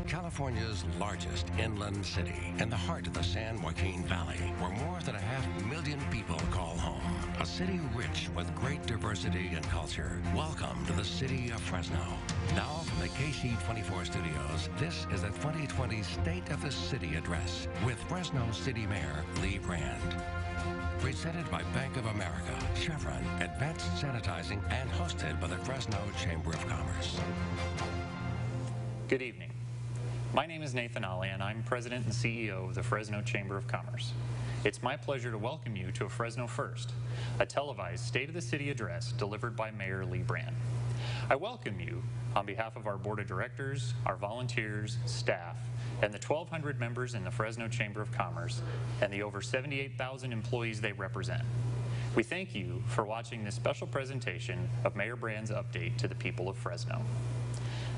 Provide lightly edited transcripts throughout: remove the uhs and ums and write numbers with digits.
California's largest inland city, in the heart of the San Joaquin Valley, where more than 500,000 people call home. A city rich with great diversity and culture. Welcome to the city of Fresno. Now from the KC24 studios, this is the 2020 State of the City Address with Fresno City Mayor Lee Brand. Presented by Bank of America, Chevron, Advanced Sanitizing, and hosted by the Fresno Chamber of Commerce. Good evening. My name is Nathan Ali, and I'm President and CEO of the Fresno Chamber of Commerce. It's my pleasure to welcome you to a Fresno First, a televised State of the City address delivered by Mayor Lee Brand. I welcome you on behalf of our Board of Directors, our volunteers, staff, and the 1,200 members in the Fresno Chamber of Commerce and the over 78,000 employees they represent. We thank you for watching this special presentation of Mayor Brand's update to the people of Fresno.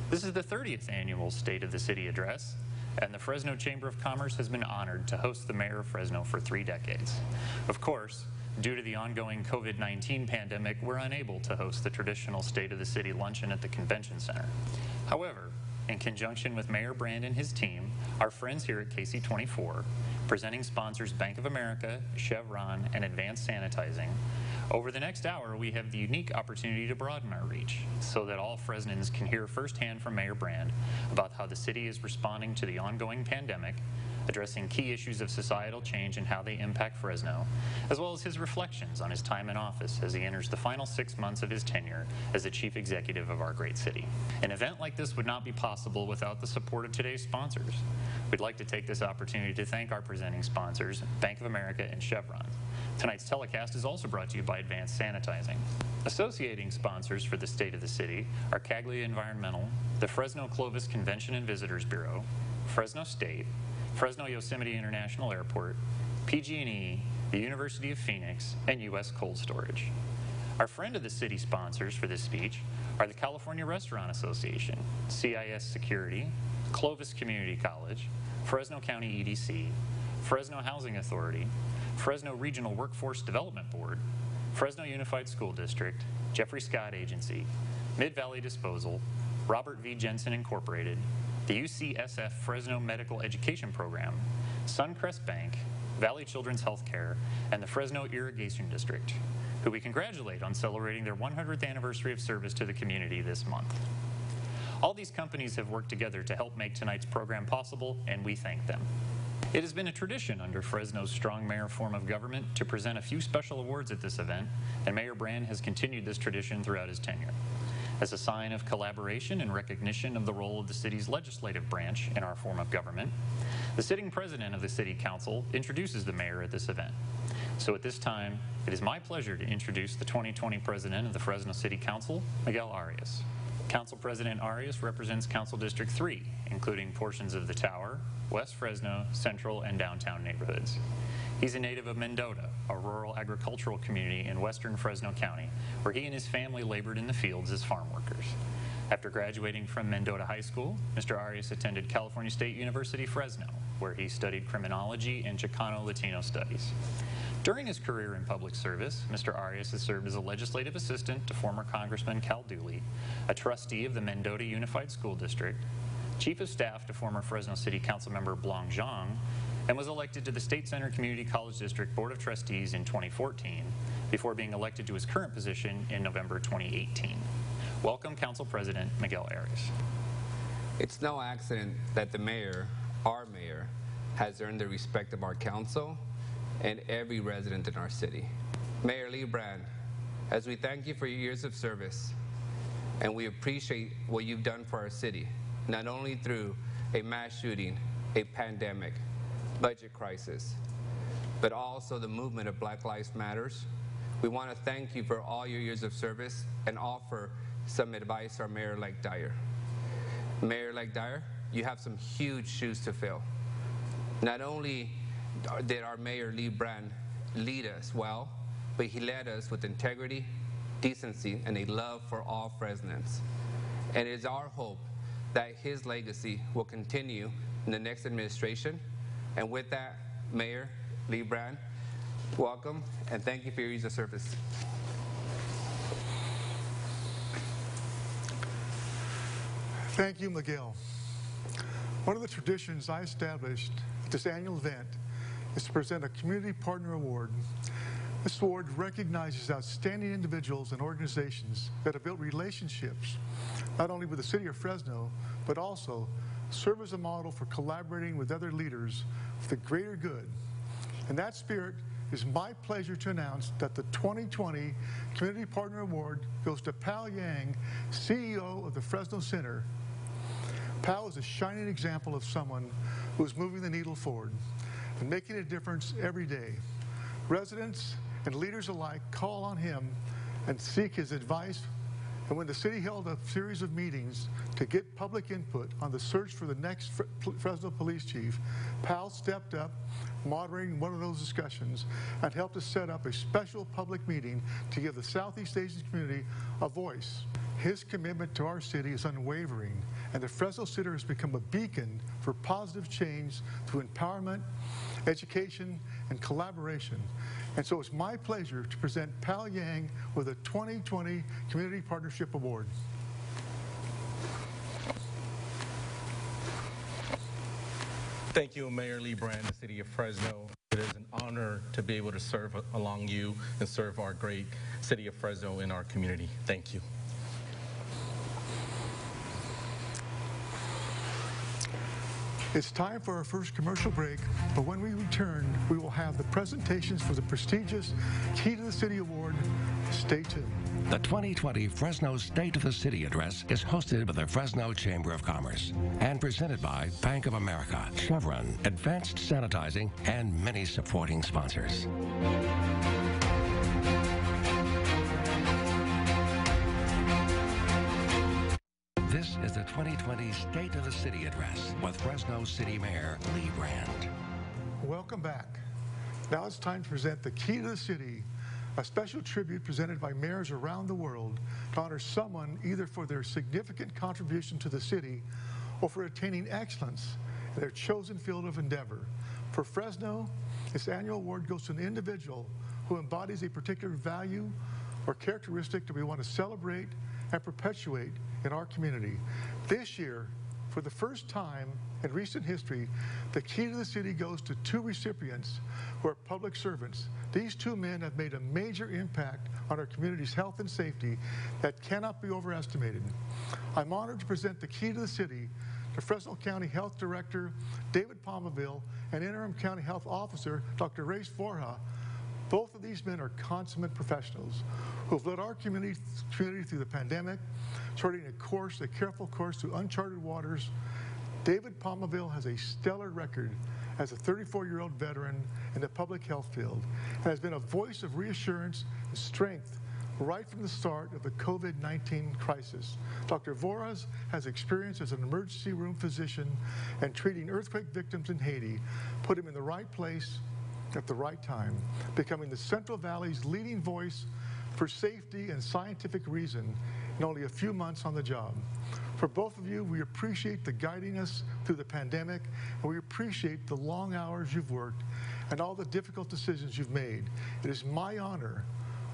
This is the 30th annual State of the City Address, and the Fresno Chamber of Commerce has been honored to host the Mayor of Fresno for 3 decades. Of course, due to the ongoing COVID-19 pandemic, we're unable to host the traditional State of the City luncheon at the Convention Center. However, in conjunction with Mayor Brand and his team, our friends here at KC24, presenting sponsors Bank of America, Chevron, and Advanced Sanitizing, over the next hour, we have the unique opportunity to broaden our reach so that all Fresnans can hear firsthand from Mayor Brand about how the city is responding to the ongoing pandemic, addressing key issues of societal change and how they impact Fresno, as well as his reflections on his time in office as he enters the final 6 months of his tenure as the chief executive of our great city. An event like this would not be possible without the support of today's sponsors. We'd like to take this opportunity to thank our presenting sponsors, Bank of America and Chevron. Tonight's telecast is also brought to you by Advanced Sanitizing. Associating sponsors for the State of the City are Caglia Environmental, the Fresno Clovis Convention and Visitors Bureau, Fresno State, Fresno Yosemite International Airport, PG&E, the University of Phoenix, and U.S. Cold Storage. Our friend of the city sponsors for this speech are the California Restaurant Association, CIS Security, Clovis Community College, Fresno County EDC, Fresno Housing Authority, Fresno Regional Workforce Development Board, Fresno Unified School District, Jeffrey Scott Agency, Mid-Valley Disposal, Robert V. Jensen Incorporated, the UCSF Fresno Medical Education Program, Suncrest Bank, Valley Children's Healthcare, and the Fresno Irrigation District, who we congratulate on celebrating their 100th anniversary of service to the community this month. All these companies have worked together to help make tonight's program possible, and we thank them. It has been a tradition under Fresno's strong mayor form of government to present a few special awards at this event, and Mayor Brand has continued this tradition throughout his tenure. As a sign of collaboration and recognition of the role of the city's legislative branch in our form of government, the sitting president of the City Council introduces the mayor at this event. So at this time, it is my pleasure to introduce the 2020 president of the Fresno City Council, Miguel Arias. Council President Arias represents Council District 3, including portions of the Tower, West Fresno, Central, and downtown neighborhoods. He's a native of Mendota, a rural agricultural community in western Fresno County, where he and his family labored in the fields as farm workers. After graduating from Mendota High School, Mr. Arias attended California State University, Fresno, where he studied criminology and Chicano Latino studies. During his career in public service, Mr. Arias has served as a legislative assistant to former Congressman Cal Dooley, a trustee of the Mendota Unified School District, chief of staff to former Fresno City Council member Blanc Zhang, and was elected to the State Center Community College District Board of Trustees in 2014, before being elected to his current position in November 2018. Welcome, Council President Miguel Arias. It's no accident that the mayor, our mayor, has earned the respect of our council and every resident in our city. Mayor Lee Brand, as we thank you for your years of service, and we appreciate what you've done for our city, not only through a mass shooting, a pandemic, budget crisis, but also the movement of Black Lives Matters. We want to thank you for all your years of service and offer some advice to our Mayor-elect Dyer. Mayor-elect Dyer, you have some huge shoes to fill. Not only did our Mayor Lee Brand lead us well, but he led us with integrity, decency, and a love for all Fresnans. And it is our hope that his legacy will continue in the next administration. And with that, Mayor Lee Brand, welcome, and thank you for your years of service. Thank you, Miguel. One of the traditions I established at this annual event is to present a Community Partner Award. This award recognizes outstanding individuals and organizations that have built relationships, not only with the City of Fresno, but also serve as a model for collaborating with other leaders for the greater good. In that spirit, it is my pleasure to announce that the 2020 Community Partner Award goes to Pal Yang, CEO of the Fresno Center. Pal is a shining example of someone who is moving the needle forward and making a difference every day. Residents and leaders alike call on him and seek his advice. And when the city held a series of meetings to get public input on the search for the next Fresno police chief, Pal stepped up, moderating one of those discussions, and helped us set up a special public meeting to give the Southeast Asian community a voice. His commitment to our city is unwavering, and the Fresno Center has become a beacon for positive change through empowerment, education, and collaboration. And so it's my pleasure to present Pal Yang with a 2020 Community Partnership Award. Thank you, Mayor Lee Brand, the City of Fresno. It is an honor to be able to serve along you and serve our great City of Fresno in our community. Thank you. It's time for our first commercial break, but when we return, we will have the presentations for the prestigious Key to the City Award. Stay tuned. The 2020 Fresno State of the City Address is hosted by the Fresno Chamber of Commerce and presented by Bank of America, Chevron, Advanced Sanitizing, and many supporting sponsors. This is the 2020 State of the City Address with Fresno City Mayor Lee Brand. Welcome back. Now it's time to present the Key to the City, a special tribute presented by mayors around the world to honor someone either for their significant contribution to the city or for attaining excellence in their chosen field of endeavor. For Fresno, this annual award goes to an individual who embodies a particular value or characteristic that we want to celebrate and perpetuate in our community. This year, for the first time in recent history, the Key to the City goes to two recipients who are public servants. These two men have made a major impact on our community's health and safety that cannot be overestimated. I'm honored to present the Key to the City to Fresno County Health Director David Palmaville and Interim County Health Officer Dr. Reyes Forja. Both of these men are consummate professionals who have led our community through the pandemic, charting a careful course through uncharted waters. David Palmaville has a stellar record as a 34-year-old veteran in the public health field and has been a voice of reassurance and strength right from the start of the COVID-19 crisis. Dr. Forja has experience as an emergency room physician and treating earthquake victims in Haiti, put him in the right place at the right time, becoming the Central Valley's leading voice for safety and scientific reason in only a few months on the job. For both of you, we appreciate the guiding us through the pandemic, and we appreciate the long hours you've worked and all the difficult decisions you've made. It is my honor,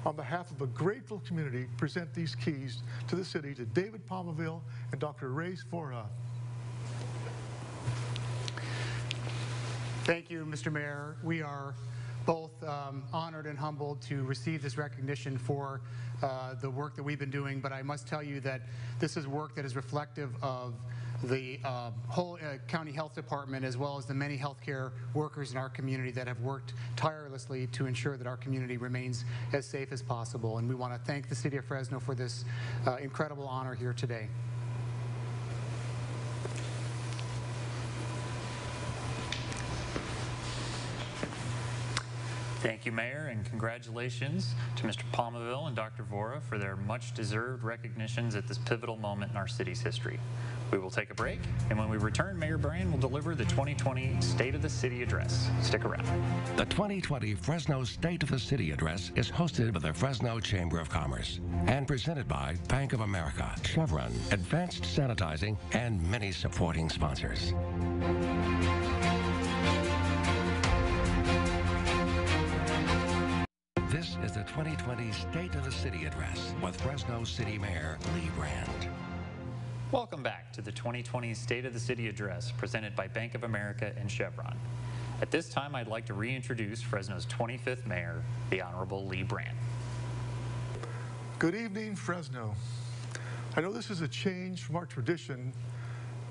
on behalf of a grateful community, to present these keys to the city to David Palmaville and Dr. Reyes Forja. Thank you, Mr. Mayor. We are both honored and humbled to receive this recognition for the work that we've been doing, but I must tell you that this is work that is reflective of the whole county health department, as well as the many healthcare workers in our community that have worked tirelessly to ensure that our community remains as safe as possible. And we want to thank the City of Fresno for this incredible honor here today. Thank you, Mayor, and congratulations to Mr. Palmaville and Dr. Forja for their much-deserved recognitions at this pivotal moment in our city's history. We will take a break, and when we return, Mayor Brand will deliver the 2020 State of the City Address. Stick around. The 2020 Fresno State of the City Address is hosted by the Fresno Chamber of Commerce and presented by Bank of America, Chevron, Advanced Sanitizing, and many supporting sponsors. This is the 2020 State of the City Address with Fresno City Mayor Lee Brand. Welcome back to the 2020 State of the City Address presented by Bank of America and Chevron. At this time, I'd like to reintroduce Fresno's 25th Mayor, the Honorable Lee Brand. Good evening, Fresno. I know this is a change from our tradition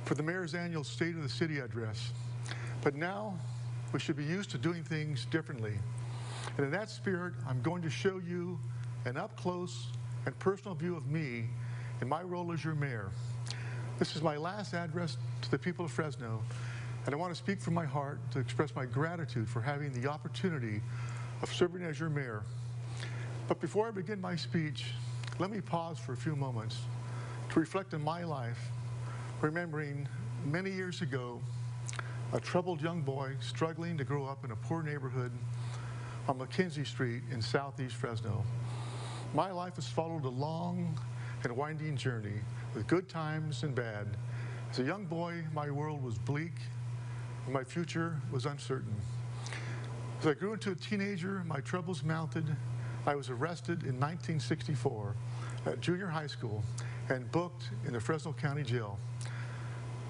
for the Mayor's annual State of the City Address, but now we should be used to doing things differently. And in that spirit, I'm going to show you an up-close and personal view of me in my role as your mayor. This is my last address to the people of Fresno, and I want to speak from my heart to express my gratitude for having the opportunity of serving as your mayor. But before I begin my speech, let me pause for a few moments to reflect on my life, remembering many years ago, a troubled young boy struggling to grow up in a poor neighborhood on McKenzie Street in southeast Fresno. My life has followed a long and winding journey with good times and bad. As a young boy, my world was bleak and my future was uncertain. As I grew into a teenager, my troubles mounted. I was arrested in 1964 at junior high school and booked in the Fresno County Jail.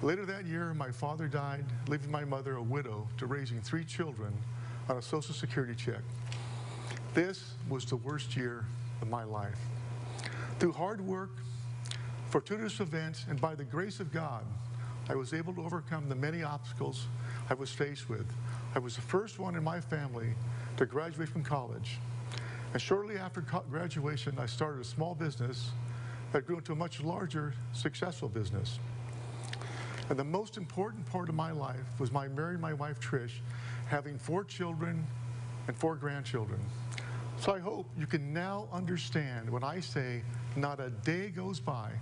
Later that year, my father died, leaving my mother a widow to raising 3 children on a Social Security check. This was the worst year of my life. Through hard work, fortuitous events, and by the grace of God, I was able to overcome the many obstacles I was faced with. I was the first one in my family to graduate from college. And shortly after graduation, I started a small business that grew into a much larger, successful business. And the most important part of my life was my marrying my wife, Trish, having 4 children and 4 grandchildren. So I hope you can now understand when I say not a day goes by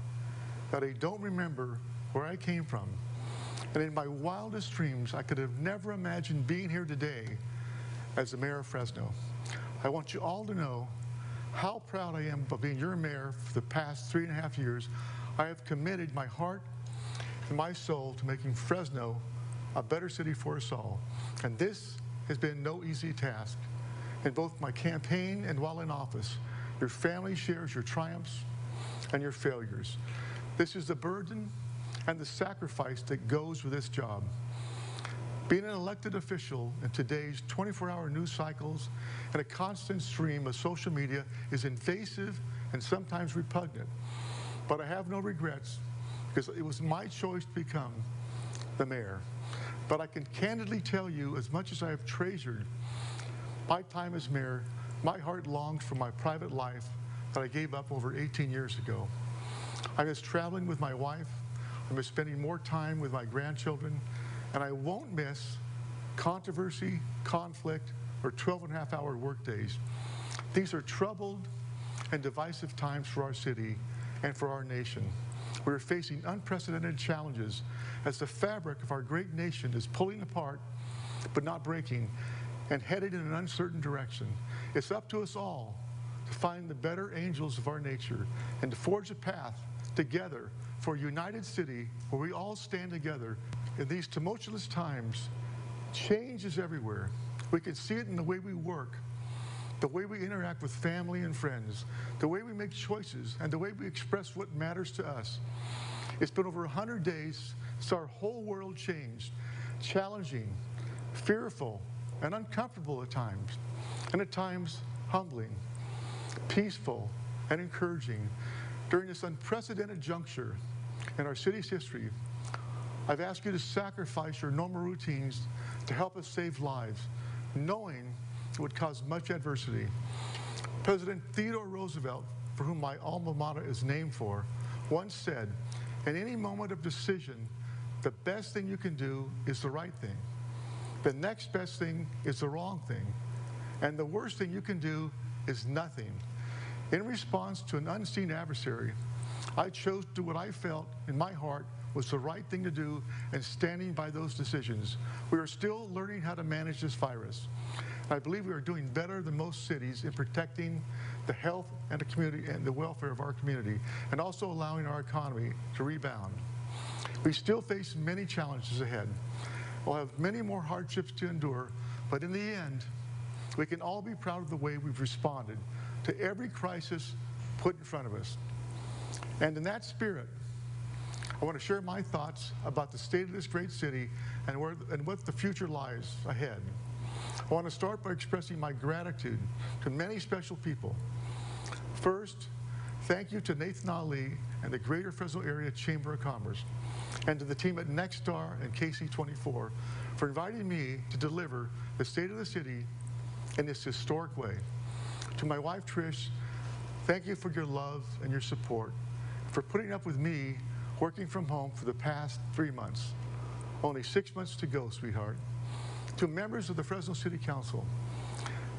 that I don't remember where I came from. And in my wildest dreams, I could have never imagined being here today as the mayor of Fresno. I want you all to know how proud I am of being your mayor for the past 3.5 years. I have committed my heart and my soul to making Fresno a better city for us all. And this has been no easy task. In both my campaign and while in office, your family shares your triumphs and your failures. This is the burden and the sacrifice that goes with this job. Being an elected official in today's 24-hour news cycles and a constant stream of social media is invasive and sometimes repugnant. But I have no regrets because it was my choice to become the mayor. But I can candidly tell you, as much as I have treasured my time as mayor, my heart longs for my private life that I gave up over 18 years ago. I miss traveling with my wife. I miss spending more time with my grandchildren. And I won't miss controversy, conflict, or 12.5-hour workdays. These are troubled and divisive times for our city and for our nation. We are facing unprecedented challenges as the fabric of our great nation is pulling apart, but not breaking, and headed in an uncertain direction. It's up to us all to find the better angels of our nature and to forge a path together for a united city where we all stand together. In these tumultuous times, change is everywhere. We can see it in the way we work, the way we interact with family and friends, the way we make choices, and the way we express what matters to us. It's been over 100 days since our whole world changed, challenging, fearful, and uncomfortable at times, and at times humbling, peaceful, and encouraging. During this unprecedented juncture in our city's history, I've asked you to sacrifice your normal routines to help us save lives, knowing it would cause much adversity. President Theodore Roosevelt, for whom my alma mater is named for, once said, "In any moment of decision, the best thing you can do is the right thing. The next best thing is the wrong thing. And the worst thing you can do is nothing." In response to an unseen adversary, I chose to do what I felt in my heart was the right thing to do and standing by those decisions. We are still learning how to manage this virus. I believe we are doing better than most cities in protecting the health and the community and the welfare of our community, and also allowing our economy to rebound. We still face many challenges ahead. We'll have many more hardships to endure, but in the end, we can all be proud of the way we've responded to every crisis put in front of us. And in that spirit, I want to share my thoughts about the state of this great city and what the future lies ahead. I want to start by expressing my gratitude to many special people. First, thank you to Nathan Ali and the Greater Fresno Area Chamber of Commerce, and to the team at Nexstar and KC24 for inviting me to deliver the state of the city in this historic way. To my wife, Trish, thank you for your love and your support, for putting up with me working from home for the past 3 months. Only 6 months to go, sweetheart. To members of the Fresno City Council,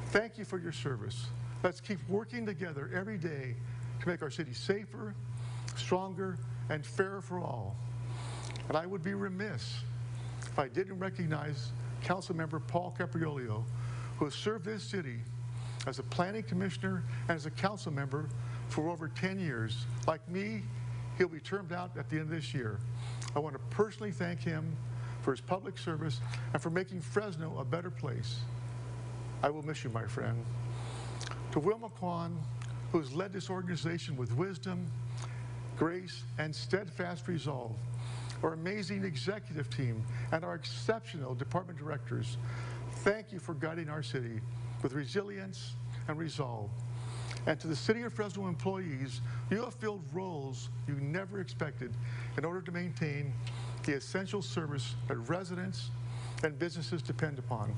thank you for your service. Let's keep working together every day to make our city safer, stronger, and fairer for all. And I would be remiss if I didn't recognize Councilmember Paul Capriolio, who has served this city as a planning commissioner and as a council member for over 10 years. Like me, he'll be termed out at the end of this year. I want to personally thank him for his public service and for making Fresno a better place. I will miss you, my friend. To Wilma Kwan, who has led this organization with wisdom, grace, and steadfast resolve, our amazing executive team, and our exceptional department directors, thank you for guiding our city with resilience and resolve. And to the City of Fresno employees, you have filled roles you never expected in order to maintain the essential service that residents and businesses depend upon.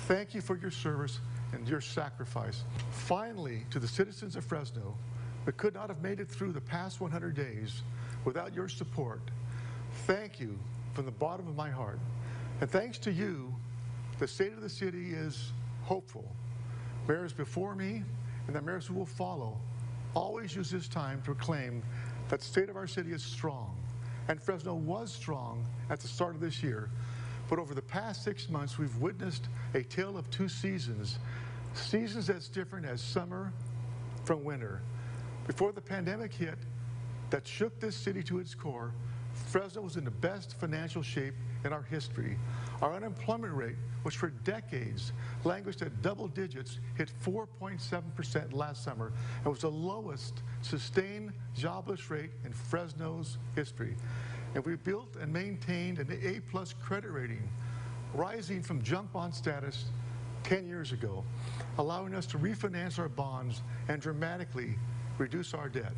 Thank you for your service and your sacrifice. Finally, to the citizens of Fresno, we could not have made it through the past 100 days without your support. Thank you from the bottom of my heart. And thanks to you, the state of the city is hopeful. Mayors before me and the mayors who will follow always use this time to proclaim that the state of our city is strong. And Fresno was strong at the start of this year. But over the past 6 months, we've witnessed a tale of two seasons. Seasons as different as summer from winter. Before the pandemic hit that shook this city to its core, Fresno was in the best financial shape in our history. Our unemployment rate, which for decades languished at double digits, hit 4.7% last summer and was the lowest sustained jobless rate in Fresno's history. And we built and maintained an A+ credit rating, rising from jump-on status 10 years ago, allowing us to refinance our bonds and dramatically reduce our debt.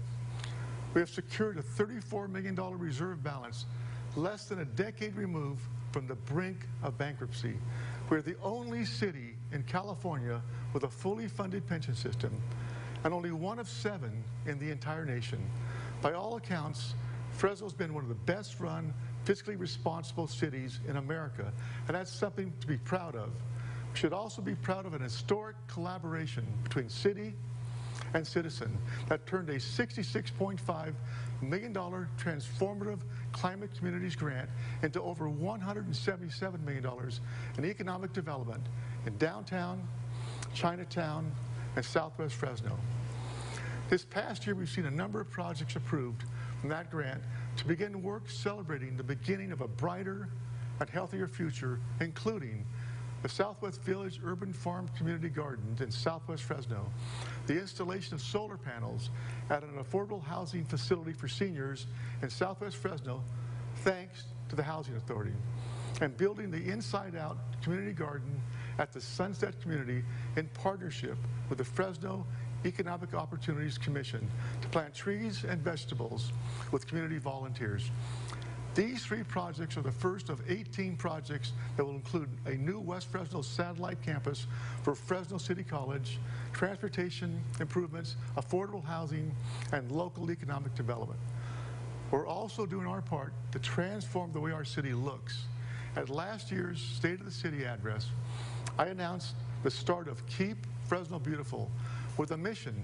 We have secured a $34 million reserve balance, less than a decade removed from the brink of bankruptcy. We're the only city in California with a fully funded pension system, and only one of 7 in the entire nation. By all accounts, Fresno's been one of the best run, fiscally responsible cities in America, and that's something to be proud of. We should also be proud of an historic collaboration between city and citizen that turned a $66.5 million transformative climate communities grant into over $177 million in economic development in downtown, Chinatown, and Southwest Fresno. This past year, we've seen a number of projects approved from that grant to begin work celebrating the beginning of a brighter and healthier future, including the Southwest Village Urban Farm Community Gardens in Southwest Fresno, the installation of solar panels at an affordable housing facility for seniors in Southwest Fresno, thanks to the Housing Authority, and building the Inside Out Community Garden at the Sunset Community in partnership with the Fresno Economic Opportunities Commission to plant trees and vegetables with community volunteers. These 3 projects are the first of 18 projects that will include a new West Fresno satellite campus for Fresno City College, transportation improvements, affordable housing, and local economic development. We're also doing our part to transform the way our city looks. At last year's State of the City address, I announced the start of Keep Fresno Beautiful with a mission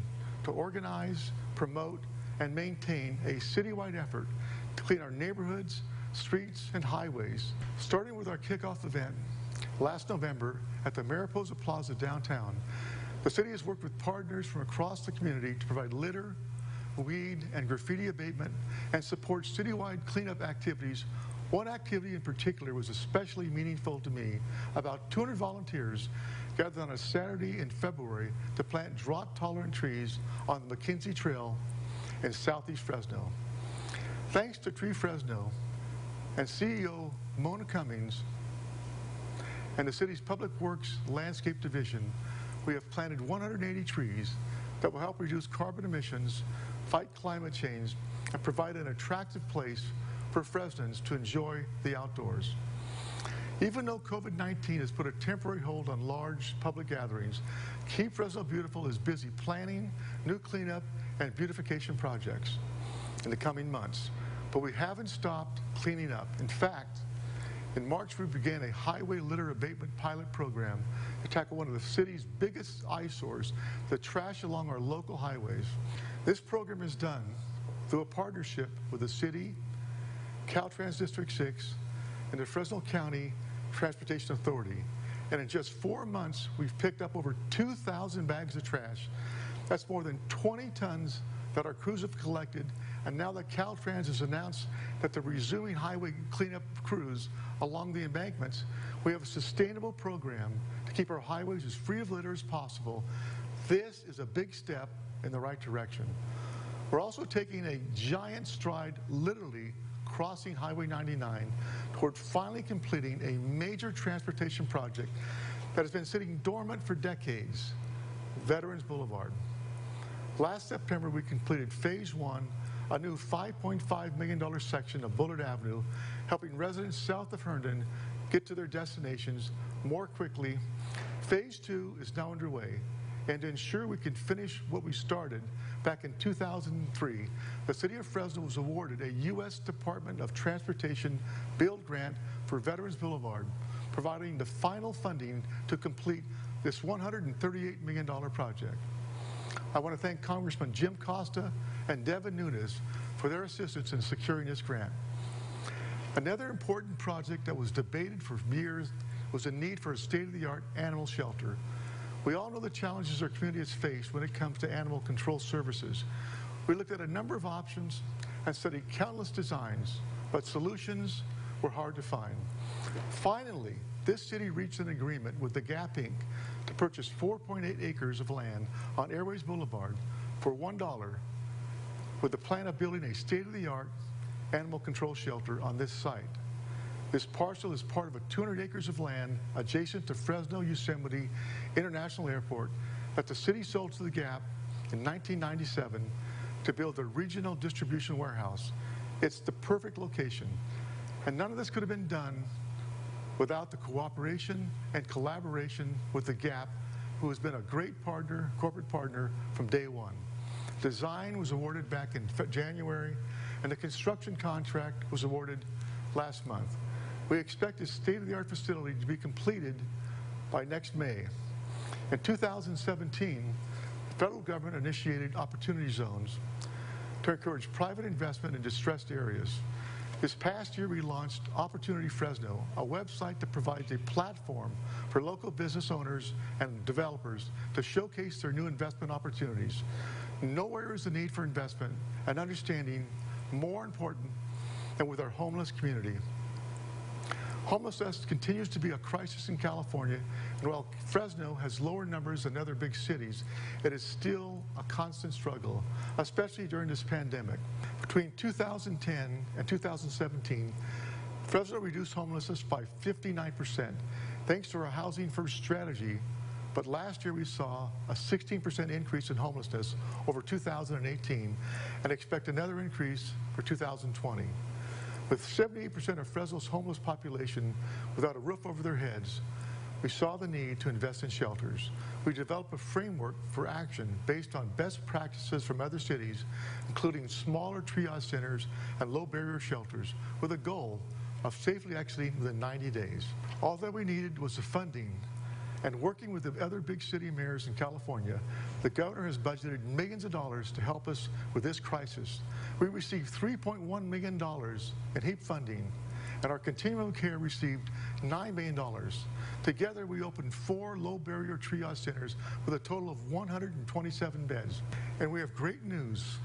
to organize, promote, and maintain a citywide effort to clean our neighborhoods, streets, and highways, starting with our kickoff event last November at the Mariposa Plaza downtown. The city has worked with partners from across the community to provide litter, weed, and graffiti abatement and support citywide cleanup activities. One activity in particular was especially meaningful to me. About 200 volunteers gathered on a Saturday in February to plant drought-tolerant trees on the McKinsey Trail in southeast Fresno. Thanks to Tree Fresno and CEO Mona Cummings and the city's Public Works Landscape Division, we have planted 180 trees that will help reduce carbon emissions, fight climate change, and provide an attractive place for Fresnans to enjoy the outdoors. Even though COVID-19 has put a temporary hold on large public gatherings, Keep Fresno Beautiful is busy planning new cleanup and beautification projects in the coming months. But we haven't stopped cleaning up. In fact, in March, we began a highway litter abatement pilot program to tackle one of the city's biggest eyesores, the trash along our local highways. This program is done through a partnership with the city, Caltrans District 6, and the Fresno County Transportation Authority. And in just 4 months, we've picked up over 2,000 bags of trash. That's more than 20 tons that our crews have collected. And now that Caltrans has announced that they're resuming highway cleanup crews along the embankments, we have a sustainable program to keep our highways as free of litter as possible. This is a big step in the right direction. We're also taking a giant stride, literally crossing Highway 99 toward finally completing a major transportation project that has been sitting dormant for decades, Veterans Boulevard. Last September, we completed Phase 1, a new $5.5 million section of Bullard Avenue, helping residents south of Herndon get to their destinations more quickly. Phase 2 is now underway, and to ensure we can finish what we started back in 2003, the City of Fresno was awarded a U.S. Department of Transportation Build Grant for Veterans Boulevard, providing the final funding to complete this $138 million project. I want to thank Congressman Jim Costa and Devin Nunes for their assistance in securing this grant. Another important project that was debated for years was the need for a state-of-the-art animal shelter. We all know the challenges our community has faced when it comes to animal control services. We looked at a number of options and studied countless designs, but solutions were hard to find. Finally, this city reached an agreement with the Gap Inc. to purchase 4.8 acres of land on Airways Boulevard for $1, with the plan of building a state-of-the-art animal control shelter on this site. This parcel is part of a 200 acres of land adjacent to Fresno Yosemite International Airport that the city sold to the Gap in 1997 to build a regional distribution warehouse. It's the perfect location, and none of this could have been done without the cooperation and collaboration with the Gap, who has been a great partner, corporate partner from day one. Design was awarded back in January, and the construction contract was awarded last month. We expect this state-of-the-art facility to be completed by next May. In 2017, the federal government initiated opportunity zones to encourage private investment in distressed areas. This past year, we launched Opportunity Fresno, a website that provides a platform for local business owners and developers to showcase their new investment opportunities. Nowhere is the need for investment and understanding more important than with our homeless community. Homelessness continues to be a crisis in California, and while Fresno has lower numbers than other big cities, it is still a constant struggle, especially during this pandemic. Between 2010 and 2017, Fresno reduced homelessness by 59%, thanks to our Housing First strategy. But last year we saw a 16% increase in homelessness over 2018 and expect another increase for 2020. With 78% of Fresno's homeless population without a roof over their heads, we saw the need to invest in shelters. We developed a framework for action based on best practices from other cities, including smaller triage centers and low-barrier shelters, with a goal of safely exiting within 90 days. All that we needed was the funding. And working with the other big city mayors in California, the governor has budgeted millions of dollars to help us with this crisis. We received $3.1 million in HEAP funding, and our continuum of care received $9 million. Together, we opened 4 low-barrier triage centers with a total of 127 beds. And we have great news.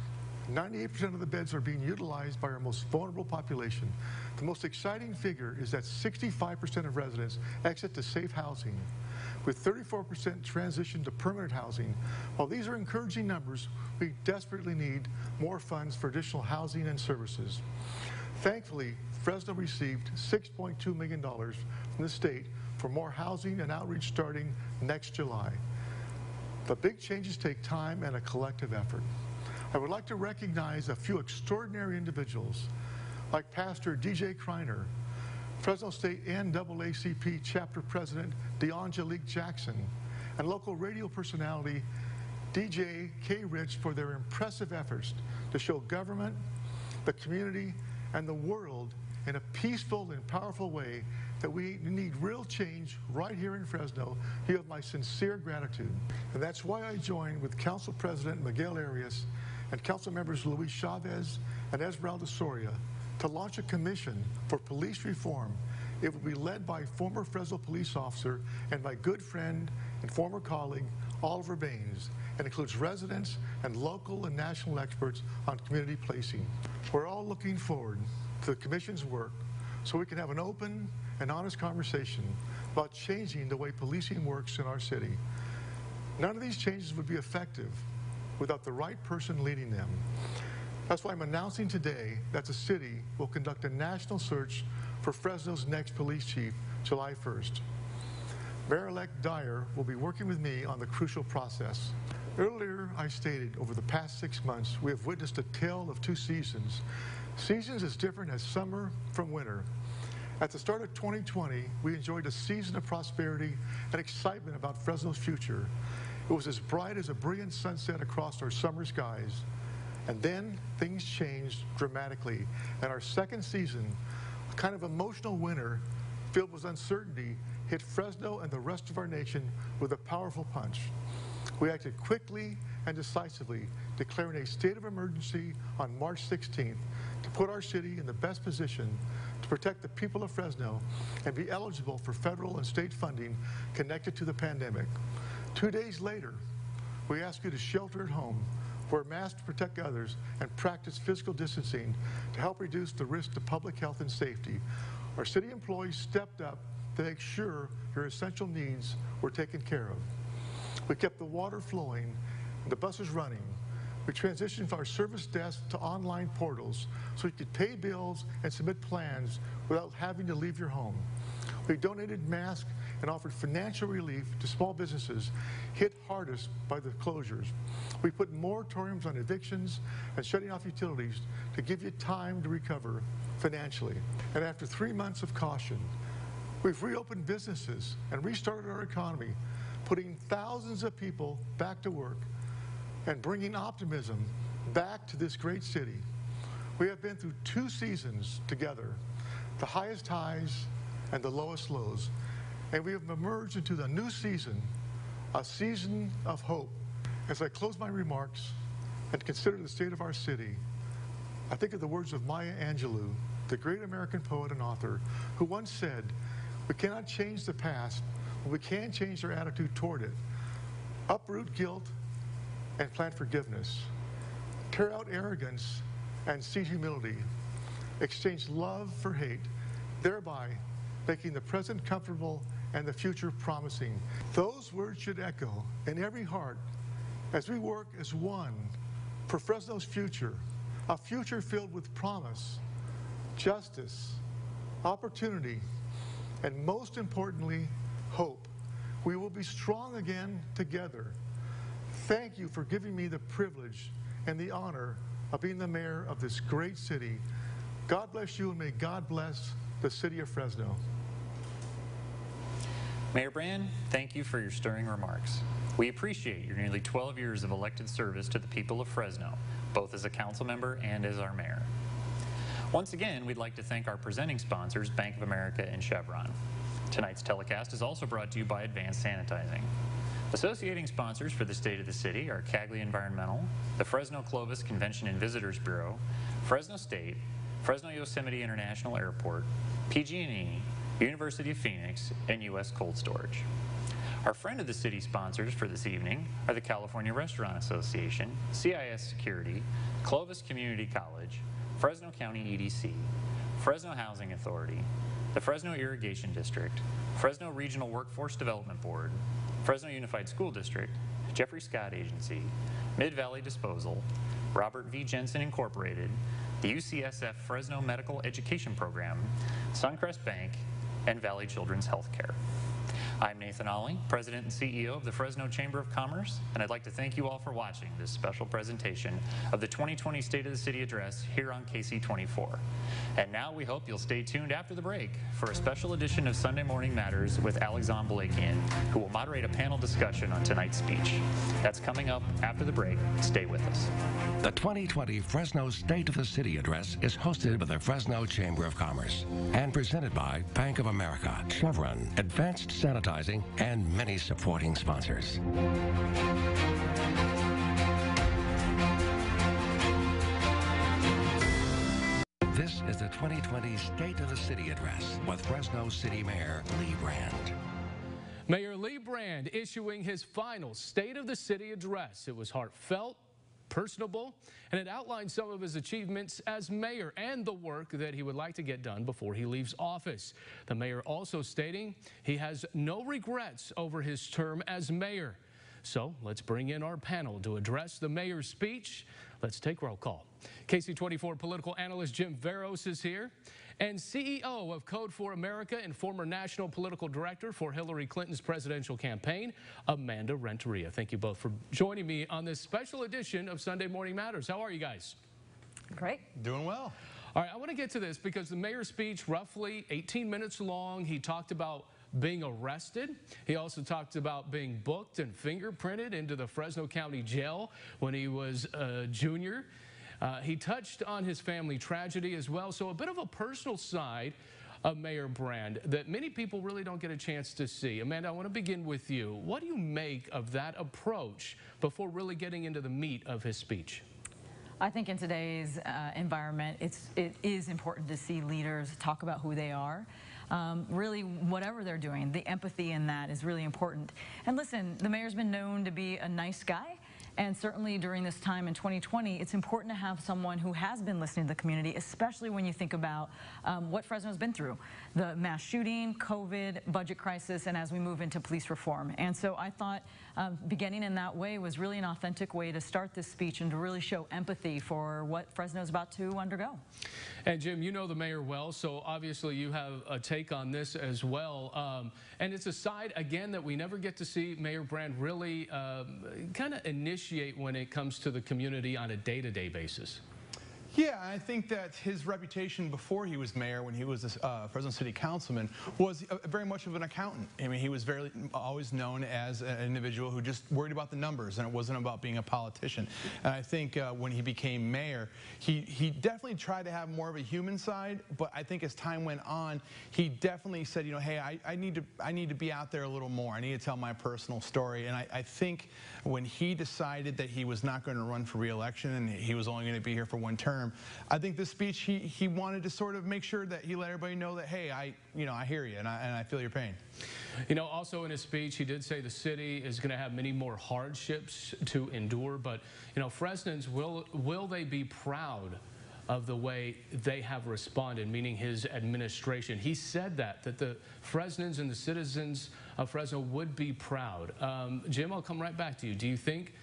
98% of the beds are being utilized by our most vulnerable population. The most exciting figure is that 65% of residents exit to safe housing, with 34% transition to permanent housing. While these are encouraging numbers, we desperately need more funds for additional housing and services. Thankfully, Fresno received $6.2 million from the state for more housing and outreach starting next July. But big changes take time and a collective effort. I would like to recognize a few extraordinary individuals, like Pastor DJ Kreiner, Fresno State NAACP Chapter President DeAngelique Jackson, and local radio personality DJ K. Rich for their impressive efforts to show government, the community, and the world in a peaceful and powerful way that we need real change right here in Fresno. You have my sincere gratitude. And that's why I joined with Council President Miguel Arias and Council members Luis Chavez and Esmeralda Soria to launch a commission for police reform. It will be led by former Fresno police officer and my good friend and former colleague, Oliver Baines, and includes residents and local and national experts on community policing. We're all looking forward to the commission's work so we can have an open and honest conversation about changing the way policing works in our city. None of these changes would be effective without the right person leading them. That's why I'm announcing today that the city will conduct a national search for Fresno's next police chief, July 1st. Mayor-elect Dyer will be working with me on the crucial process. Earlier, I stated over the past 6 months, we have witnessed a tale of two seasons. Seasons as different as summer from winter. At the start of 2020, we enjoyed a season of prosperity and excitement about Fresno's future. It was as bright as a brilliant sunset across our summer skies. And then things changed dramatically. And our second season, a kind of emotional winter filled with uncertainty, hit Fresno and the rest of our nation with a powerful punch. We acted quickly and decisively, declaring a state of emergency on March 16th to put our city in the best position to protect the people of Fresno and be eligible for federal and state funding connected to the pandemic. 2 days later, we ask you to shelter at home, wear masks to protect others, and practice physical distancing to help reduce the risk to public health and safety. Our city employees stepped up to make sure your essential needs were taken care of. We kept the water flowing and the buses running. We transitioned our service desk to online portals so you could pay bills and submit plans without having to leave your home. We donated masks and offered financial relief to small businesses hit hardest by the closures. We put moratoriums on evictions and shutting off utilities to give you time to recover financially. And after 3 months of caution, we've reopened businesses and restarted our economy, putting thousands of people back to work and bringing optimism back to this great city. We have been through 2 seasons together, the highest highs and the lowest lows, and we have emerged into the new season, a season of hope. As I close my remarks and consider the state of our city, I think of the words of Maya Angelou, the great American poet and author, who once said, "We cannot change the past, but we can change our attitude toward it. Uproot guilt and plant forgiveness. Tear out arrogance and seed humility. Exchange love for hate, thereby making the present comfortable and the future promising." Those words should echo in every heart as we work as one for Fresno's future, a future filled with promise, justice, opportunity, and most importantly, hope. We will be strong again together. Thank you for giving me the privilege and the honor of being the mayor of this great city. God bless you, and may God bless the city of Fresno. Mayor Brand, thank you for your stirring remarks. We appreciate your nearly 12 years of elected service to the people of Fresno, both as a council member and as our mayor. Once again, we'd like to thank our presenting sponsors, Bank of America and Chevron. Tonight's telecast is also brought to you by Advanced Sanitizing. Associating sponsors for the State of the City are Cagley Environmental, the Fresno Clovis Convention and Visitors Bureau, Fresno State, Fresno Yosemite International Airport, PG&E, University of Phoenix, and U.S. Cold Storage. Our friend of the city sponsors for this evening are the California Restaurant Association, CIS Security, Clovis Community College, Fresno County EDC, Fresno Housing Authority, the Fresno Irrigation District, Fresno Regional Workforce Development Board, Fresno Unified School District, Jeffrey Scott Agency, Mid-Valley Disposal, Robert V. Jensen Incorporated, the UCSF Fresno Medical Education Program, Suncrest Bank, and Valley Children's Healthcare. I'm Nathan Ollie, President and CEO of the Fresno Chamber of Commerce, and I'd like to thank you all for watching this special presentation of the 2020 State of the City Address here on KC24. And now we hope you'll stay tuned after the break for a special edition of Sunday Morning Matters with Alexandre Balakian, who will moderate a panel discussion on tonight's speech. That's coming up after the break. Stay with us. The 2020 Fresno State of the City Address is hosted by the Fresno Chamber of Commerce and presented by Bank of America, Chevron, Advanced Sanitizing, and many supporting sponsors. This is the 2020 State of the City Address with Fresno City Mayor Lee Brand. Mayor Lee Brand issuing his final State of the City Address. It was heartfelt, personable, and it outlined some of his achievements as mayor and the work that he would like to get done before he leaves office. The mayor also stating he has no regrets over his term as mayor. So let's bring in our panel to address the mayor's speech. Let's take roll call. KC24 political analyst Jim Veros is here, and CEO of Code for America and former national political director for Hillary Clinton's presidential campaign, Amanda Renteria. Thank you both for joining me on this special edition of Sunday Morning Matters. How are you guys? Great. Doing well. All right, I want to get to this because the mayor's speech, roughly 18 minutes long, he talked about being arrested. He also talked about being booked and fingerprinted into the Fresno County Jail when he was a junior. He touched on his family tragedy as well, so a bit of a personal side of Mayor Brand that many people really don't get a chance to see. Amanda, I want to begin with you. What do you make of that approach before really getting into the meat of his speech? I think in today's environment, it is important to see leaders talk about who they are. Really, whatever they're doing, the empathy in that is really important. And listen, the mayor's been known to be a nice guy. And certainly during this time in 2020, it's important to have someone who has been listening to the community, especially when you think about what Fresno's been through. The mass shooting, COVID, budget crisis, and as we move into police reform. And so I thought beginning in that way was really an authentic way to start this speech and to really show empathy for what Fresno's about to undergo. And Jim, you know the mayor well, so obviously you have a take on this as well. And it's a side, again, that we never get to see Mayor Brand really kind of initiate when it comes to the community on a day-to-day basis. Yeah, I think that his reputation before he was mayor, when he was a Fresno City councilman, was very much of an accountant. I mean, he was always known as an individual who just worried about the numbers, and it wasn't about being a politician. And I think when he became mayor, he definitely tried to have more of a human side, but I think as time went on, he definitely said, you know, hey, I need to be out there a little more. I need to tell my personal story. And I think when he decided that he was not going to run for re-election and he was only going to be here for one term, I think this speech, he wanted to sort of make sure that he let everybody know that, hey, I hear you and I feel your pain. You know, also in his speech, he did say the city is going to have many more hardships to endure, but, you know, Fresnans, will they be proud of the way they have responded, meaning his administration? He said that the Fresnans and the citizens of Fresno would be proud. Jim, I'll come right back to you. Do you think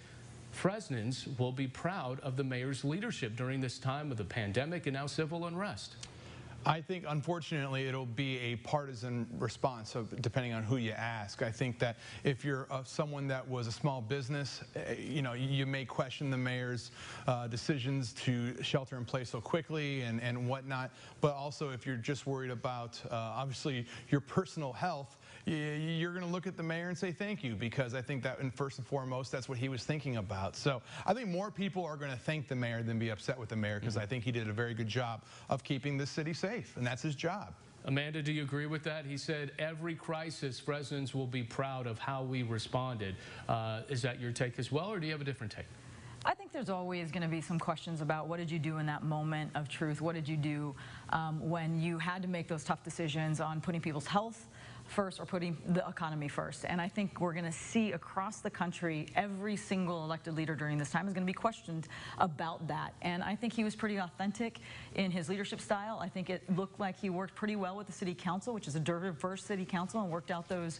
Fresnans will be proud of the mayor's leadership during this time of the pandemic and now civil unrest? I think, unfortunately, it'll be a partisan response, so depending on who you ask. I think that if you're someone that was a small business, you know, you may question the mayor's decisions to shelter in place so quickly and whatnot. But also, if you're just worried about, obviously, your personal health, you're going to look at the mayor and say thank you, because I think that, and first and foremost, that's what he was thinking about. So I think more people are going to thank the mayor than be upset with the mayor, because I think he did a very good job of keeping the city safe, and that's his job. Amanda, do you agree with that? He said every crisis, Fresnans will be proud of how we responded. Is that your take as well, or do you have a different take? I think there's always going to be some questions about what did you do in that moment of truth? What did you do when you had to make those tough decisions on putting people's health first or putting the economy first. And I think we're going to see across the country every single elected leader during this time is going to be questioned about that. And I think he was pretty authentic in his leadership style. I think it looked like he worked pretty well with the city council, which is a diverse city council, and worked out those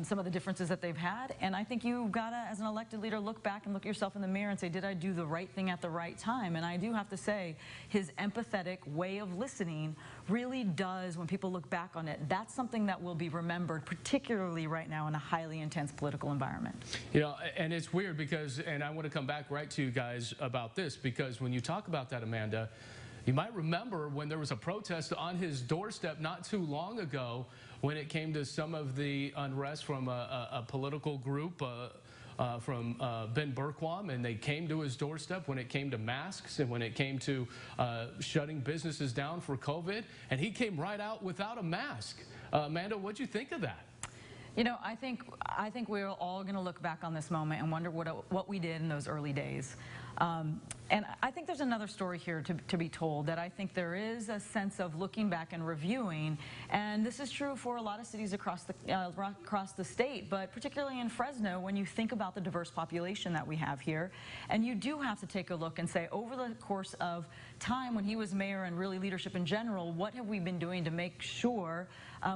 some of the differences that they've had. And I think you've got to, as an elected leader, look back and look yourself in the mirror and say, did I do the right thing at the right time? And I do have to say, his empathetic way of listening really does, when people look back on it, that's something that will be remembered, particularly right now in a highly intense political environment. You know, and it's weird because, and I want to come back right to you guys about this, because when you talk about that, Amanda, you might remember when there was a protest on his doorstep not too long ago when it came to some of the unrest from a political group from Ben Berquam, and they came to his doorstep when it came to masks and when it came to shutting businesses down for COVID, and he came right out without a mask. Amanda, what'd you think of that? You know, I think we're all going to look back on this moment and wonder what we did in those early days. And I think there's another story here to be told, that I think there is a sense of looking back and reviewing, and this is true for a lot of cities across the state, but particularly in Fresno, when you think about the diverse population that we have here, and you do have to take a look and say, over the course of time when he was mayor and really leadership in general, what have we been doing to make sure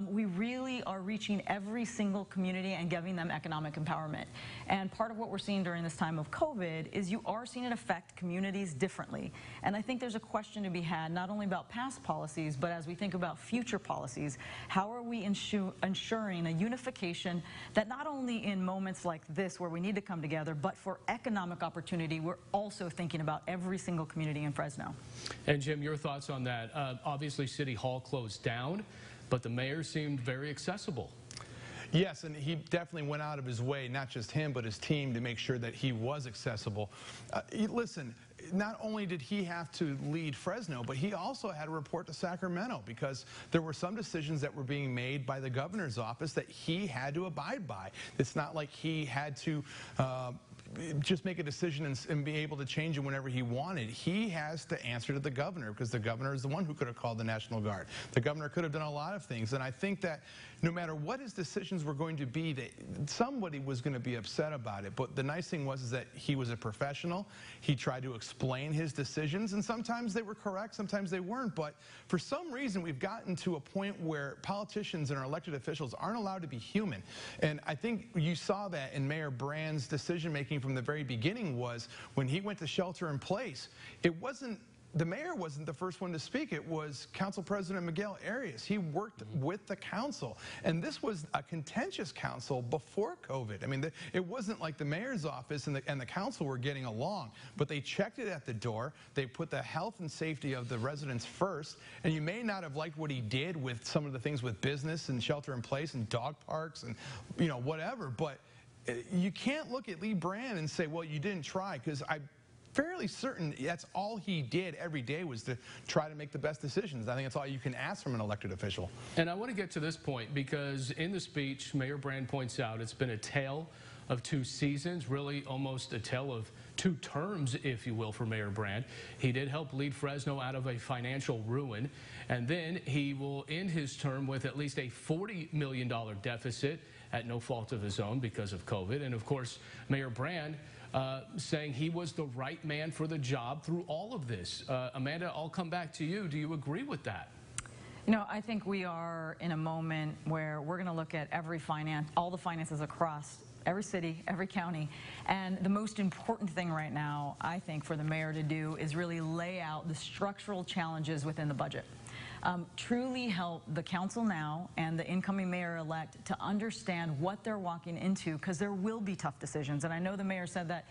we really are reaching every single community and giving them economic empowerment? And part of what we're seeing during this time of COVID is you are seeing it affect communities differently. And I think there's a question to be had, not only about past policies, but as we think about future policies, how are we ensuring a unification that not only in moments like this where we need to come together, but for economic opportunity, we're also thinking about every single community in Fresno. And Jim, your thoughts on that? Obviously, City Hall closed down, but the mayor seemed very accessible. Yes, and he definitely went out of his way, not just him, but his team, to make sure that he was accessible. Listen, not only did he have to lead Fresno, but he also had to report to Sacramento, because there were some decisions that were being made by the governor's office that he had to abide by. It's not like he had to just make a decision and be able to change it whenever he wanted. He has to answer to the governor, because the governor is the one who could have called the National Guard. The governor could have done a lot of things, and I think that no matter what his decisions were going to be, that somebody was going to be upset about it. But the nice thing was is that he was a professional. He tried to explain his decisions, and sometimes they were correct, sometimes they weren't. But for some reason, we've gotten to a point where politicians and our elected officials aren't allowed to be human. And I think you saw that in Mayor Brand's decision-making from the very beginning. Was when he went to shelter in place, the mayor wasn't the first one to speak. It was Council President Miguel Arias. He worked with the council, and this was a contentious council before COVID. I mean, it wasn't like the mayor's office and the council were getting along, but they checked it at the door. They put the health and safety of the residents first, and you may not have liked what he did with some of the things with business and shelter in place and dog parks and, you know, whatever, but you can't look at Lee Brand and say, well, you didn't try, because I'm fairly certain that's all he did every day, was to try to make the best decisions. I think that's all you can ask from an elected official. And I want to get to this point, because in the speech, Mayor Brand points out it's been a tale of two seasons, really almost a tale of two terms, if you will, for Mayor Brand. He did help lead Fresno out of a financial ruin, and then he will end his term with at least a $40 million deficit at no fault of his own because of COVID. And of course, Mayor Brand saying he was the right man for the job through all of this. Amanda, I'll come back to you. Do you agree with that? You know, I think we are in a moment where we're going to look at all the finances across every city, every county, and the most important thing right now, I think, for the mayor to do is really lay out the structural challenges within the budget. Truly help the council now and the incoming mayor-elect to understand what they're walking into, because there will be tough decisions. And I know the mayor said that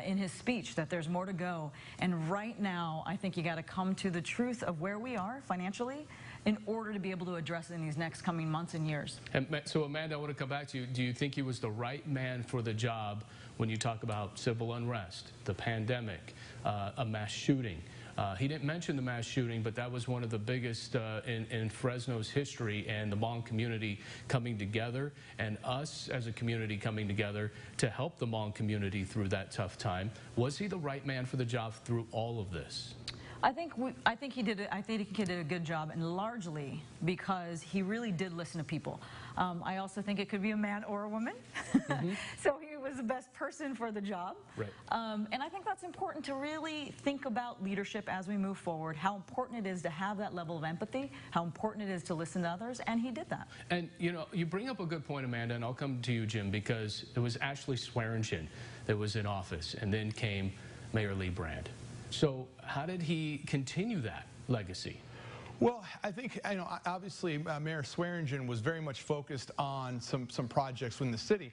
in his speech, that there's more to go. And right now, I think you got to come to the truth of where we are financially in order to be able to address it in these next coming months and years. And so, Amanda, I want to come back to you. Do you think he was the right man for the job when you talk about civil unrest, the pandemic, a mass shooting? He didn't mention the mass shooting, but that was one of the biggest in Fresno's history, and the Hmong community coming together, and us as a community coming together to help the Hmong community through that tough time. Was he the right man for the job through all of this? I think he did a good job, and largely because he really did listen to people. I also think it could be a man or a woman, so he was the best person for the job. Right. And I think that's important to really think about leadership as we move forward. How important it is to have that level of empathy. How important it is to listen to others, and he did that. And you know, you bring up a good point, Amanda, and I'll come to you, Jim, because it was Ashley Swearingen that was in office, and then came Mayor Lee Brand. So how did he continue that legacy? Well, I think, you know, obviously Mayor Swearingen was very much focused on some projects in the city,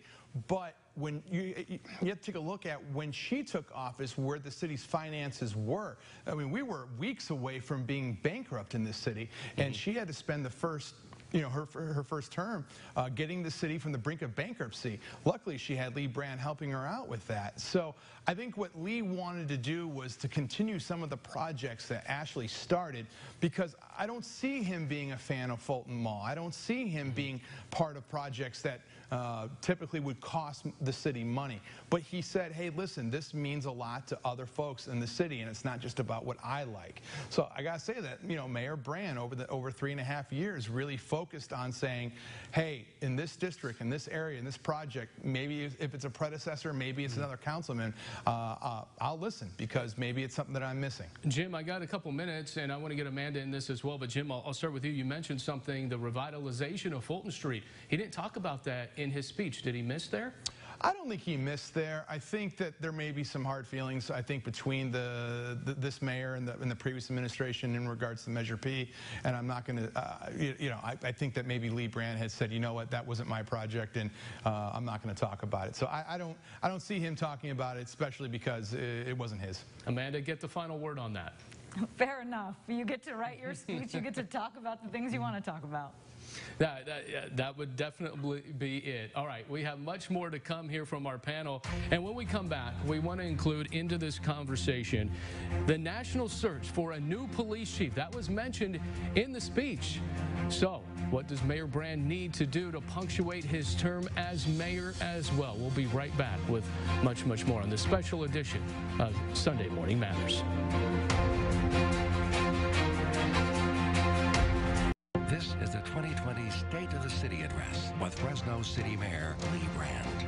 but when you have to take a look at when she took office, where the city's finances were. I mean, we were weeks away from being bankrupt in this city, and she had to spend the first, you know, her first term getting the city from the brink of bankruptcy. Luckily, she had Lee Brand helping her out with that. So I think what Lee wanted to do was to continue some of the projects that Ashley started, because I don't see him being a fan of Fulton Mall. I don't see him being part of projects that typically would cost the city money. But he said, hey, listen, this means a lot to other folks in the city, and it's not just about what I like. So I gotta say that, you know, Mayor Brand over 3.5 years really focused on saying, hey, in this district, in this area, in this project, maybe if it's a predecessor, maybe it's another councilman, I'll listen, because maybe it's something that I'm missing. Jim, I got a couple minutes, and I want to get Amanda in this as well, but Jim, I'll start with you. You mentioned something, the revitalization of Fulton Street. He didn't talk about that in his speech. Did he miss there? I don't think he missed there. I think that there may be some hard feelings, I think, between this mayor and the previous administration in regards to Measure P, and I'm not going to, you know, I think that maybe Lee Brand had said, you know what, that wasn't my project, and I'm not going to talk about it. So I don't see him talking about it, especially because it wasn't his. Amanda, get the final word on that. Fair enough. You get to write your speech. You get to talk about the things you want to talk about. That would definitely be it. All right, we have much more to come here from our panel. And when we come back, we want to include into this conversation the national search for a new police chief. That was mentioned in the speech. So what does Mayor Brand need to do to punctuate his term as mayor as well? We'll be right back with much, much more on this special edition of Sunday Morning Matters. This is the 2020 State of the City Address with Fresno City Mayor Lee Brand.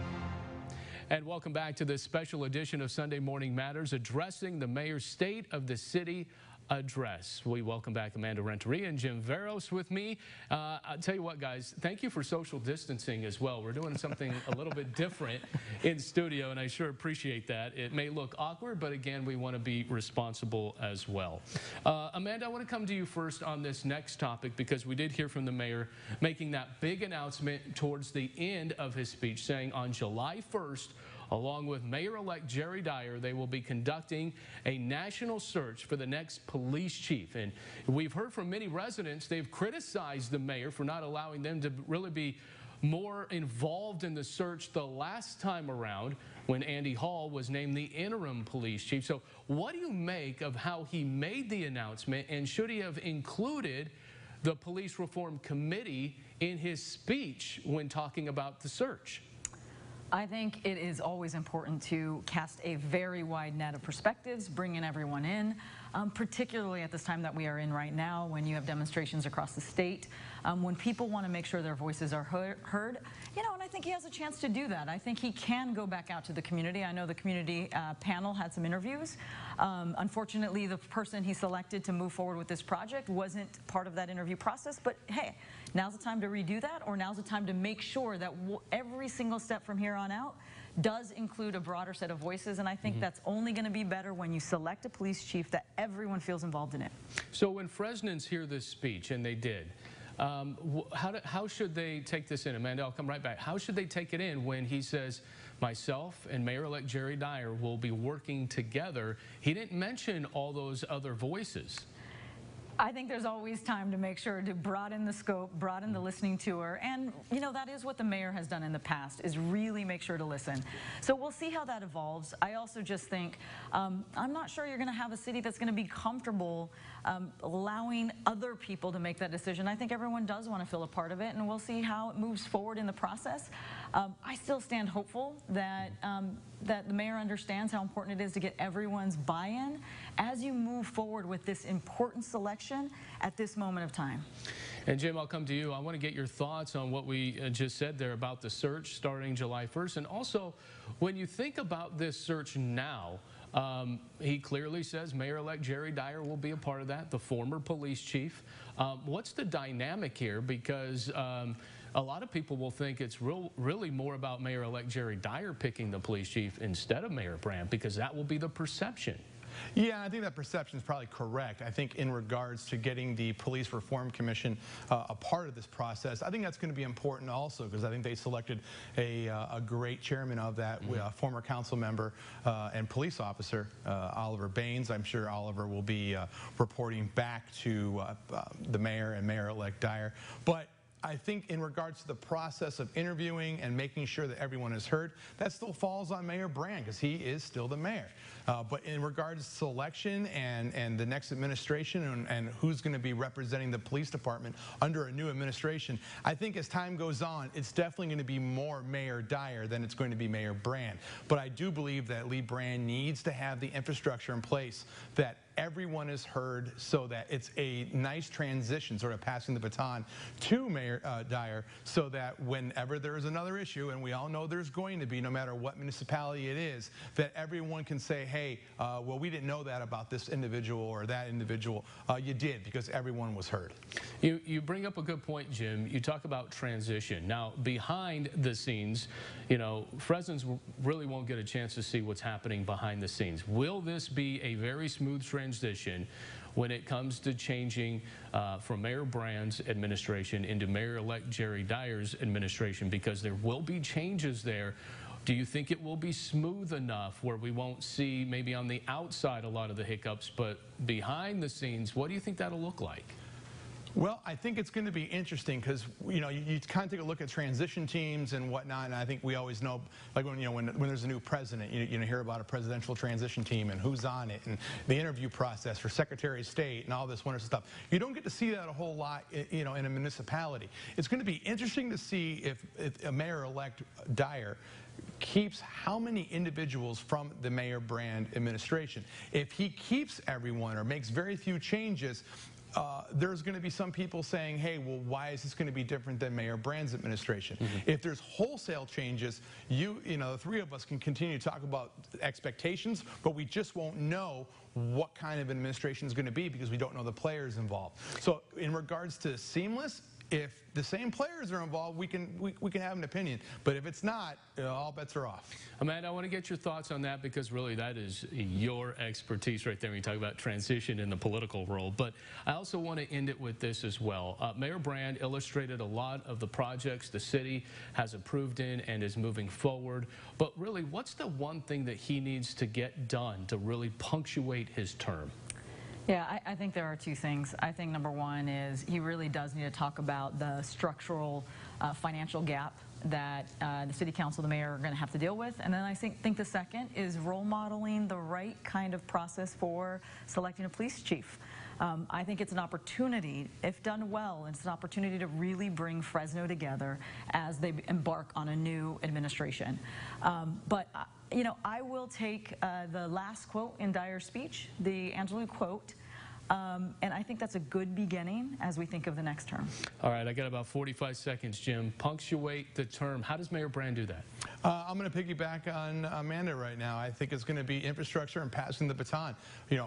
And welcome back to this special edition of Sunday Morning Matters, addressing the mayor's State of the City Address. We welcome back Amanda Renteria and Jim Veros with me. I'll tell you what, guys, thank you for social distancing as well. We're doing something a little bit different in studio, and I sure appreciate that. It may look awkward, but again, we want to be responsible as well. Amanda, I want to come to you first on this next topic, because we did hear from the mayor making that big announcement towards the end of his speech, saying on July 1st, along with Mayor-elect Jerry Dyer, they will be conducting a national search for the next police chief. And we've heard from many residents, they've criticized the mayor for not allowing them to really be more involved in the search the last time around when Andy Hall was named the interim police chief. So what do you make of how he made the announcement, and should he have included the Police Reform Committee in his speech when talking about the search? I think it is always important to cast a very wide net of perspectives, bring in everyone in, particularly at this time that we are in right now, when you have demonstrations across the state, when people want to make sure their voices are heard, you know, and I think he has a chance to do that. I think he can go back out to the community. I know the community panel had some interviews. Unfortunately, the person he selected to move forward with this project wasn't part of that interview process, but hey, now's the time to redo that, or now's the time to make sure that every single step from here on out does include a broader set of voices, and I think that's only going to be better when you select a police chief that everyone feels involved in it. So when Fresnans hear this speech, and they did, how should they take this in? Amanda, I'll come right back. How should they take it in when he says, myself and Mayor-elect Jerry Dyer will be working together? He didn't mention all those other voices. I think there's always time to make sure to broaden the scope, broaden the listening tour, and you know, that is what the mayor has done in the past, is really make sure to listen. So we'll see how that evolves. I also just think, I'm not sure you're going to have a city that's going to be comfortable allowing other people to make that decision. I think everyone does want to feel a part of it, and we'll see how it moves forward in the process. I still stand hopeful that that the mayor understands how important it is to get everyone's buy-in as you move forward with this important selection at this moment of time. And Jim, I'll come to you. I want to get your thoughts on what we just said there about the search starting July 1st. And also, when you think about this search now, he clearly says Mayor-elect Jerry Dyer will be a part of that, the former police chief. What's the dynamic here? Because a lot of people will think it's really more about Mayor-elect Jerry Dyer picking the police chief instead of Mayor Brand, because that will be the perception. Yeah, I think that perception is probably correct. I think in regards to getting the Police Reform Commission a part of this process, I think that's going to be important also, because I think they selected a great chairman of that, former council member and police officer, Oliver Baines. I'm sure Oliver will be reporting back to the mayor and Mayor-elect Dyer. But I think in regards to the process of interviewing and making sure that everyone is heard, that still falls on Mayor Brand, because he is still the mayor. But in regards to selection and the next administration and who's going to be representing the police department under a new administration, I think as time goes on, it's definitely going to be more Mayor Dyer than it's going to be Mayor Brand. But I do believe that Lee Brand needs to have the infrastructure in place that everyone is heard, so that it's a nice transition, sort of passing the baton to Mayor Dyer, so that whenever there is another issue, and we all know there's going to be, no matter what municipality it is, that everyone can say, hey, well, we didn't know that about this individual or that individual. You did, because everyone was heard. You bring up a good point, Jim. You talk about transition. Now, behind the scenes, you know, Fresnans really won't get a chance to see what's happening behind the scenes. Will this be a very smooth transition when it comes to changing from Mayor Brand's administration into Mayor-elect Jerry Dyer's administration? Because there will be changes there. Do you think it will be smooth enough where we won't see maybe on the outside a lot of the hiccups, but behind the scenes, what do you think that'll look like? Well, I think it's going to be interesting, because you know, you kind of take a look at transition teams and whatnot, and I think we always know, like when there's a new president, you hear about a presidential transition team and who's on it, and the interview process for Secretary of State and all this wonderful stuff. You don't get to see that a whole lot, in a municipality. It's going to be interesting to see if a Mayor-elect Dyer keeps how many individuals from the Mayor Brand administration. If he keeps everyone or makes very few changes, there's going to be some people saying, hey, well, why is this going to be different than Mayor Brand's administration? If there's wholesale changes, the three of us can continue to talk about expectations, but we just won't know what kind of administration is going to be, because we don't know the players involved. So in regards to seamless, if the same players are involved, we can have an opinion. But if it's not, all bets are off. Amanda, I want to get your thoughts on that, because really that is your expertise right there when you talk about transition in the political role. But I also want to end it with this as well. Mayor Brand illustrated a lot of the projects the city has approved in and is moving forward. But really, what's the one thing that he needs to get done to really punctuate his term? Yeah, I think there are two things. I think number one is he really does need to talk about the structural financial gap that the city council, the mayor, are going to have to deal with. And then I think the second is role modeling the right kind of process for selecting a police chief. I think it's an opportunity, if done well, it's an opportunity to really bring Fresno together as they embark on a new administration. I will take the last quote in Dyer's speech, the Angelou quote, and I think that's a good beginning as we think of the next term. All right, I got about 45 seconds, Jim. Punctuate the term. How does Mayor Brand do that? I'm going to piggyback on Amanda right now. I think it's going to be infrastructure and passing the baton.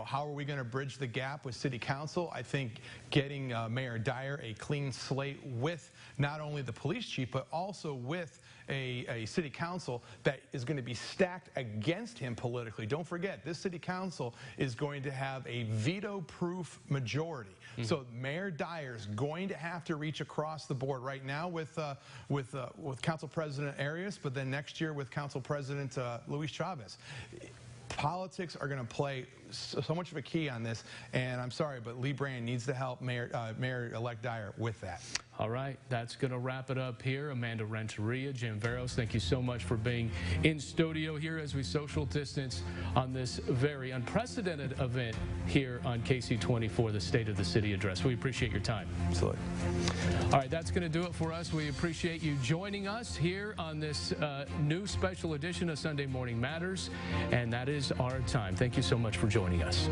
How are we going to bridge the gap with City Council? I think getting Mayor Dyer a clean slate with not only the police chief, but also with a City Council that is going to be stacked against him politically. Don't forget, this City Council is going to have a veto-proof majority. So Mayor Dyer is going to have to reach across the board right now with Council President Arias, but then next year with Council President Luis Chavez. Politics are going to play so much of a key on this, and I'm sorry, but Lee Brand needs to help Mayor-elect Dyer with that. All right, that's going to wrap it up here. Amanda Renteria, Jim Veros, thank you so much for being in studio here as we social distance on this very unprecedented event here on KC24, the State of the City Address. We appreciate your time. Absolutely. All right, that's going to do it for us. We appreciate you joining us here on this new special edition of Sunday Morning Matters, and that is our time. Thank you so much for joining us.